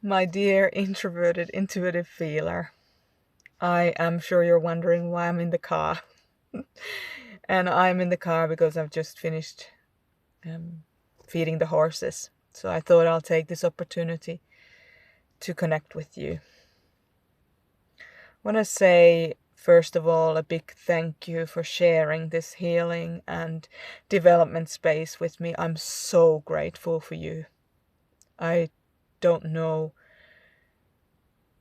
My dear introverted, intuitive feeler, I am sure you're wondering why I'm in the car. And I'm in the car because I've just finished feeding the horses. So I thought I'll take this opportunity to connect with you. I want to say, first of all, a big thank you for sharing this healing and development space with me. I'm so grateful for you. I don't know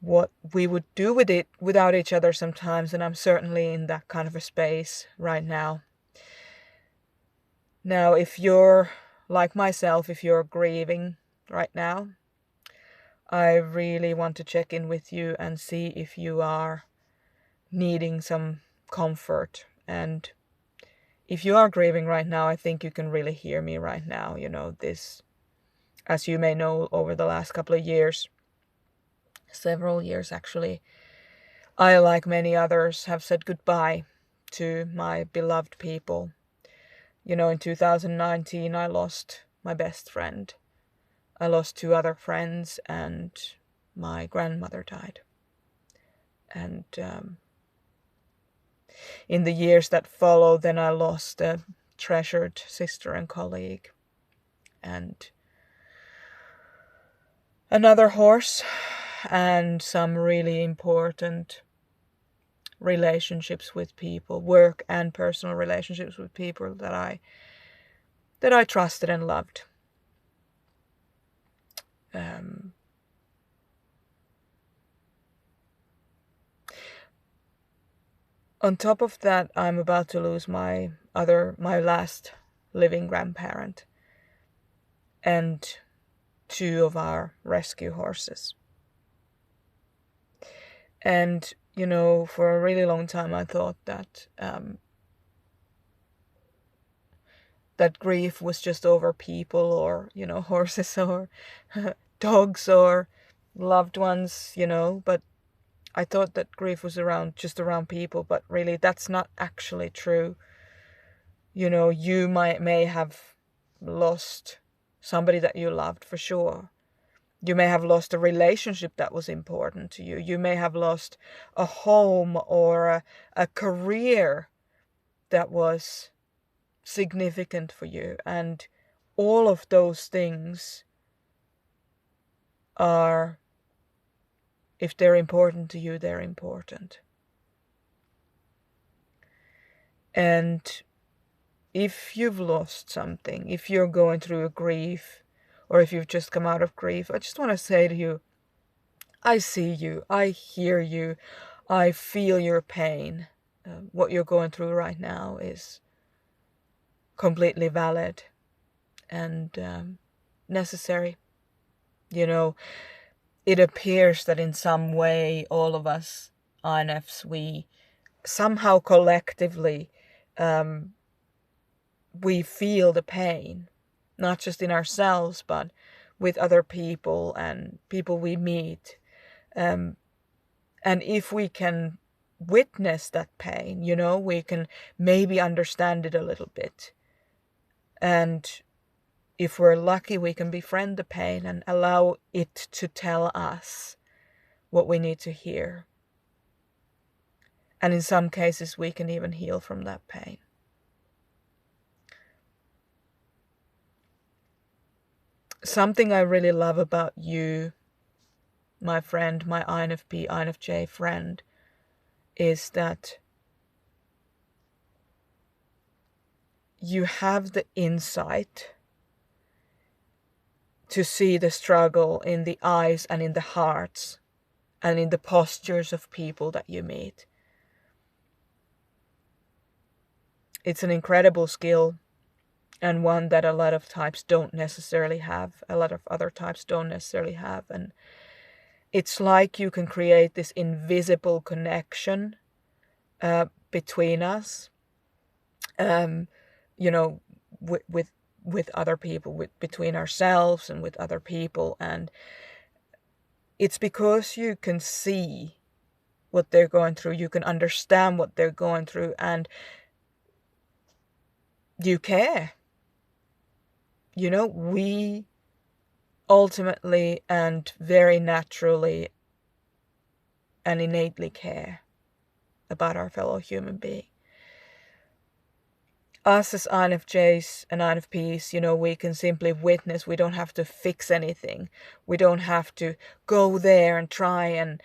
what we would do with it without each other sometimes, and I'm certainly in that kind of a space right now. Now, if you're like myself, if you're grieving right now, I really want to check in with you and see if you are needing some comfort. And if you are grieving right now, I think you can really hear me right now. This, as you may know, over the last couple of years, several years actually, I, like many others, have said goodbye to my beloved people. In 2019, I lost my best friend. I lost 2 other friends, and my grandmother died. And in the years that followed, then I lost a treasured sister and colleague, and another horse, and some really important relationships with people, work and personal relationships with people that I trusted and loved. On top of that, I'm about to lose my last living grandparent and 2 of our rescue horses. And, for a really long time I thought that that grief was just over people or, horses or dogs or loved ones, but I thought that grief was just around people, but really that's not actually true. You may have lost somebody that you loved, for sure. You may have lost a relationship that was important to you. You may have lost a home or a career that was significant for you. And all of those things are, if they're important to you, they're important. And if you've lost something, if you're going through a grief, or if you've just come out of grief, I just want to say to you, I see you, I hear you, I feel your pain. What you're going through right now is completely valid and necessary. It appears that in some way all of us INFs, we somehow collectively we feel the pain, not just in ourselves, but with other people and people we meet. And if we can witness that pain, we can maybe understand it a little bit. And if we're lucky, we can befriend the pain and allow it to tell us what we need to hear. And in some cases, we can even heal from that pain. Something I really love about you, my friend, my INFP, INFJ friend, is that you have the insight to see the struggle in the eyes and in the hearts and in the postures of people that you meet. It's an incredible skill, and one that a lot of types don't necessarily have. A lot of other types don't necessarily have. And it's like you can create this invisible connection between us, with other people, between ourselves and with other people. And it's because you can see what they're going through, you can understand what they're going through, and you care. We ultimately and very naturally and innately care about our fellow human being. Us as INFJs and INFPs, we can simply witness. We don't have to fix anything. We don't have to go there and try and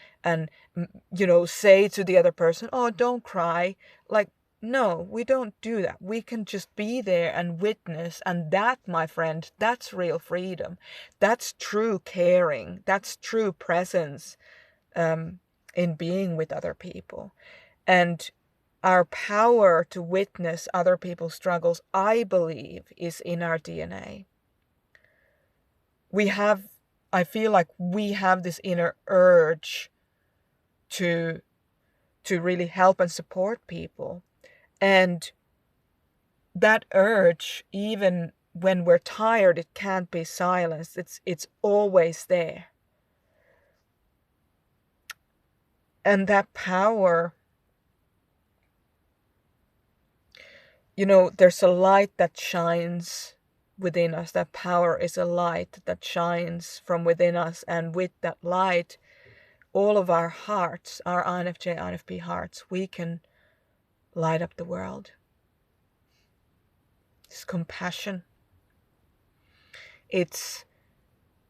say to the other person, oh, don't cry. Like, no, we don't do that. We can just be there and witness. And that, my friend, that's real freedom. That's true caring. That's true presence in being with other people. And our power to witness other people's struggles, I believe, is in our DNA. I feel like we have this inner urge to really help and support people. And that urge, even when we're tired, it can't be silenced. It's always there. And that power, there's a light that shines within us. That power is a light that shines from within us. And with that light, all of our hearts, our INFJ, INFP hearts, we can light up the world. It's compassion. It's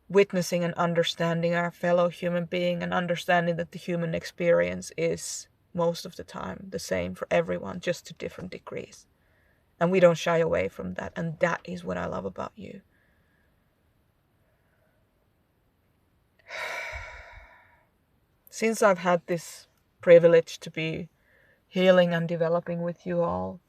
witnessing and understanding our fellow human being and understanding that the human experience is most of the time the same for everyone, just to different degrees. And we don't shy away from that. And that is what I love about you. Since I've had this privilege to be healing and developing with you all,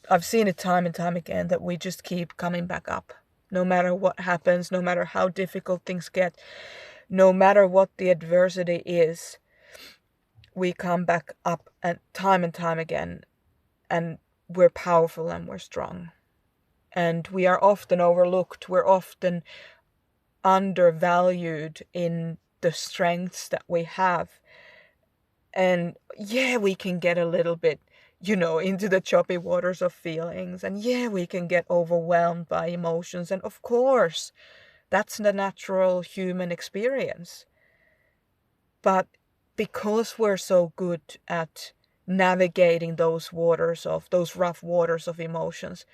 I've seen it time and time again that we just keep coming back up. No matter what happens, no matter how difficult things get, no matter what the adversity is, we come back up and time again, and we're powerful and we're strong. And we are often overlooked. We're often undervalued in the strengths that we have. And yeah, we can get a little bit, into the choppy waters of feelings. And yeah, we can get overwhelmed by emotions. And of course, that's the natural human experience. But because we're so good at navigating those rough waters of emotions,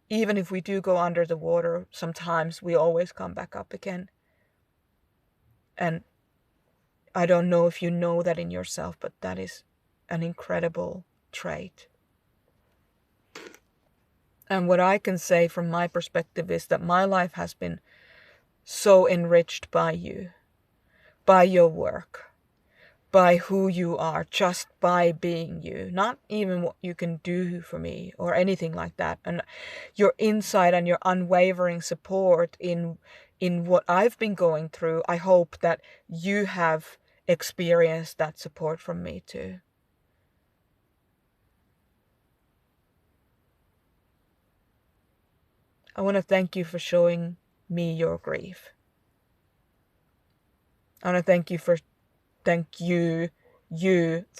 even if we do go under the water, sometimes we always come back up again. And I don't know if you know that in yourself, but that is an incredible trait. And what I can say from my perspective is that my life has been so enriched by you, by your work, by who you are, just by being you, not even what you can do for me or anything like that. And your insight and your unwavering support in what I've been going through, I hope that you have experienced that support from me too. I want to thank you for showing me your grief. I want to thank you for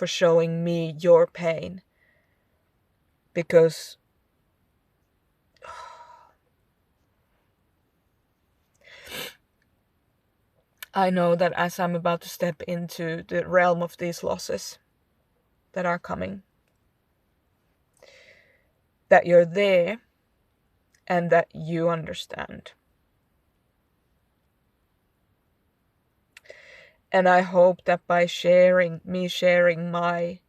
showing me your pain, because I know that as I'm about to step into the realm of these losses that are coming, that you're there and that you understand. And I hope that by sharing my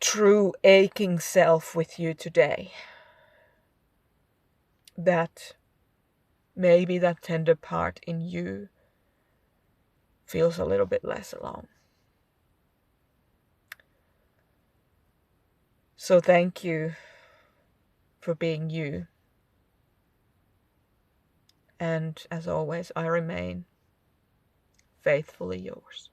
true aching self with you today, that maybe that tender part in you feels a little bit less alone. So thank you for being you. And as always, I remain faithfully yours.